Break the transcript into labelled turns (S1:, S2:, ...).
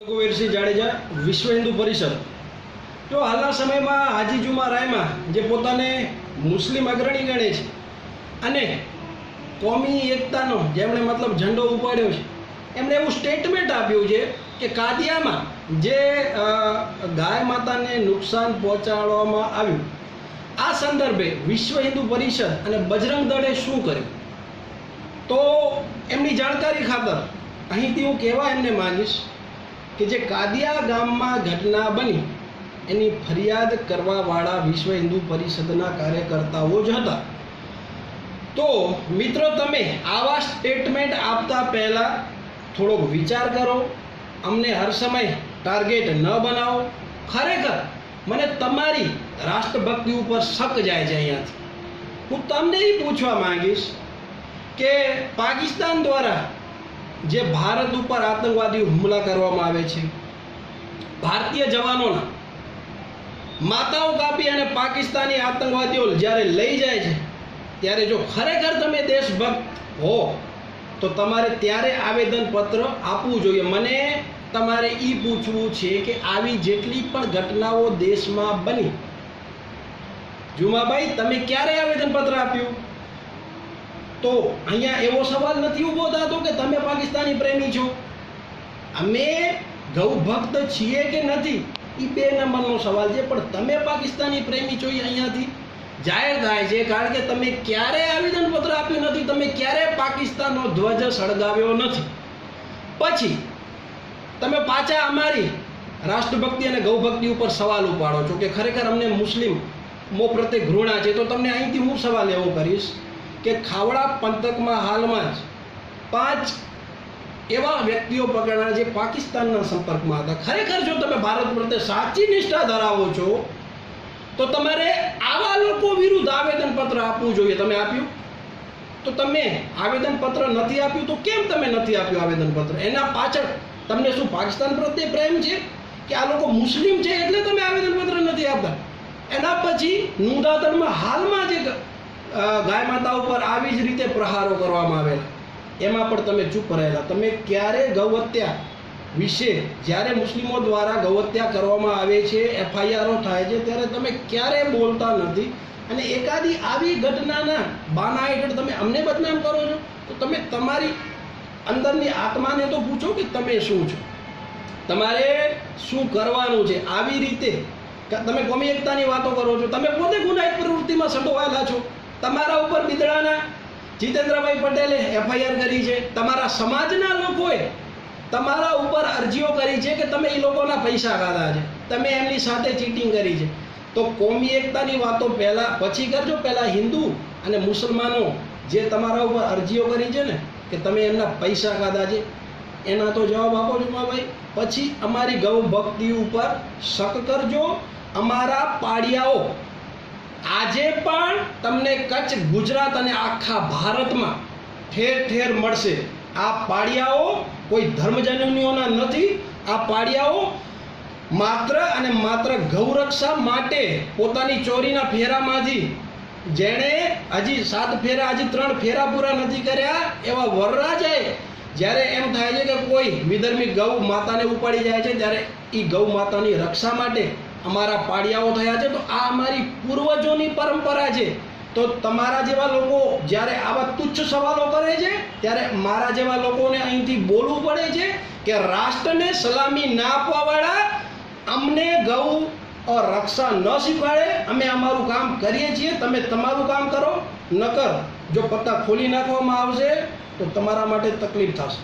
S1: રઘુવીરસિંહ જાડેજા, વિશ્વ હિન્દુ પરિષદ। તો હાલના સમયમાં હાજી જુમા રાયમાં જે પોતાને મુસ્લિમ અગ્રણી ગણે છે અને કોમી એકતાનો જેમણે મતલબ ઝંડો ઉપાડ્યો છે, એમણે એવું સ્ટેટમેન્ટ આપ્યું છે કે કાદિયામાં જે ગાય માતાને નુકસાન પહોંચાડવામાં આવ્યું, આ સંદર્ભે વિશ્વ હિન્દુ પરિષદ અને બજરંગ દળે શું કર્યું। તો એમની જાણકારી ખાતર અહીંથી હું કહેવા એમને માંગીશ કે જે કાદિયા ગામમાં ઘટના બની એની ફરિયાદ કરવાવાળા વિશ્વ હિન્દુ પરિષદના કાર્યકર્તાઓ જ હતા। તો મિત્રો, તમે આવા સ્ટેટમેન્ટ આપતા પહેલાં થોડોક વિચાર કરો, અમને હર સમય ટાર્ગેટ ન બનાવો। ખરેખર મને તમારી રાષ્ટ્રભક્તિ ઉપર શક જાય છે। અહીંયાથી હું તમને એ પૂછવા માંગીશ કે પાકિસ્તાન દ્વારા જે ભારત ઉપર આતંકવાદી હુમલા કરવામાં આવે છે, ભારતીય જવાનોના માતાઓ કાપી અને પાકિસ્તાની આતંકવાદીઓ જ્યારે લઈ જાય છે, ત્યારે જો ખરેખર તમે દેશભક્ત હો તો તમારે ત્યારે આવેદનપત્ર આપવું જોઈએ। મને તમારે એ પૂછવું છે કે આવી જેટલી પણ ઘટનાઓ દેશમાં બની, જુમાભાઈ તમે ક્યારે આવેદનપત્ર આપ્યું? તો અહીંયા એવો સવાલ નથી ઊભો થતો કે તમે પાકિસ્તાની પ્રેમી છો, અમે ગૌ ભક્ત છીએ કે નથી, એ 2 નંબરનો સવાલ છે। પણ તમે પાકિસ્તાની પ્રેમી છો એ અહીંયાથી જાહેર થાય છે, કારણ કે તમે ક્યારે આવેદનપત્ર આપ્યું નથી, તમે ક્યારે પાકિસ્તાનનો ધ્વજ સળગાવ્યો નથી। પછી તમે પાછા અમારી રાષ્ટ્રભક્તિ અને ગૌભક્તિ ઉપર સવાલ ઉપાડો છો કે ખરેખર અમને મુસ્લિમો પ્રત્યે ઘૃણા છે। તો તમને અહીંથી હું સવાલ એવો કરીશ કે ખાવડા પંથકમાં હાલમાં જ 5 એવા વ્યક્તિઓ પકડાયા જે પાકિસ્તાનના સંપર્કમાં હતા। ખરેખર જો તમે ભારત પ્રત્યે સાચી નિષ્ઠા ધરાવો છો તો તમારે આવા લોકો વિરુદ્ધ આવેદનપત્ર આપવું જોઈએ। તમે આપ્યું? તો તમે આવેદનપત્ર નથી આપ્યું તો કેમ તમે નથી આપ્યું આવેદનપત્ર? એના પાછળ તમને શું પાકિસ્તાન પ્રત્યે પ્રેમ છે કે આ લોકો મુસ્લિમ છે એટલે તમે આવેદનપત્ર નથી આપતા? એના પછી નુંદાતરમાં હાલમાં જે ગાય માતા ઉપર આવી જ રીતે પ્રહારો કરવામાં આવેલા, એમાં પણ તમે ચૂપ રહેલા। તમે ક્યારે ગૌહત્યા વિશે, જ્યારે મુસ્લિમો દ્વારા ગૌહત્યા કરવામાં આવે છે, FIRઓ થાય છે, ત્યારે તમે ક્યારે બોલતા નથી અને એકાદી આવી ઘટનાના બાના હેઠળ તમે અમને બદનામ કરો છો। તો તમે તમારી અંદરની આત્માને તો પૂછો કે તમે શું છો, તમારે શું કરવાનું છે। આવી રીતે તમે કોમી એકતાની વાતો કરો છો, તમે પોતે ગુનાહિત પ્રવૃત્તિમાં સંડોવાયેલા છો। તમારા ઉપર બિદડાના જીતેન્દ્રભાઈ પટેલે FIR કરી છે, તમારા સમાજના લોકોએ તમારા ઉપર અરજીઓ કરી છે કે તમે એ લોકોના પૈસા ખાધા છે, તમે એમની સાથે ચીટિંગ કરી છે। તો કોમી એકતાની વાતો પહેલાં પછી કરજો, પહેલાં હિન્દુ અને મુસલમાનો જે તમારા ઉપર અરજીઓ કરી છે ને કે તમે એમના પૈસા ખાધા છે, એના તો જવાબ આપો જુમાભાઈ, પછી અમારી ગૌ ભક્તિ ઉપર શક કરજો। અમારા પાડિયાઓ આજે પણ તમને કચ્છ, ગુજરાત અને આખા ભારતમાં ઠેર ઠેર મળશે। આ પાડિયાઓ કોઈ ધર્મજનનીઓના નથી, આ પાડિયાઓ માત્ર અને માત્ર ગૌરક્ષા માટે પોતાની ચોરીના ફેરામાંથી, જેણે હજી 7 ફેરા, હજી 3 ફેરા પૂરા નથી કર્યા, એવા વરરાજાએ જ્યારે એમ થાય છે કે કોઈ વિધર્મી ગૌ માતાને ઉપાડી જાય છે, ત્યારે એ ગૌ માતાની રક્ષા માટે અમારા પાડિયાઓ થયા છે। તો આ અમારી પૂર્વજોની પરંપરા છે। તો તમારા જેવા લોકો જ્યારે આવા તુચ્છ સવાલો કરે છે, ત્યારે મારા જેવા લોકોને અહીંથી બોલવું પડે છે કે રાષ્ટ્રને સલામી ના આપવાવાળા અમને ગૌ રક્ષા ન શીખવાડે। અમે અમારું કામ કરીએ છીએ, તમે તમારું કામ કરો, નકર જો પત્તા ખોલી નાખવામાં આવશે તો તમારા માટે તકલીફ થશે।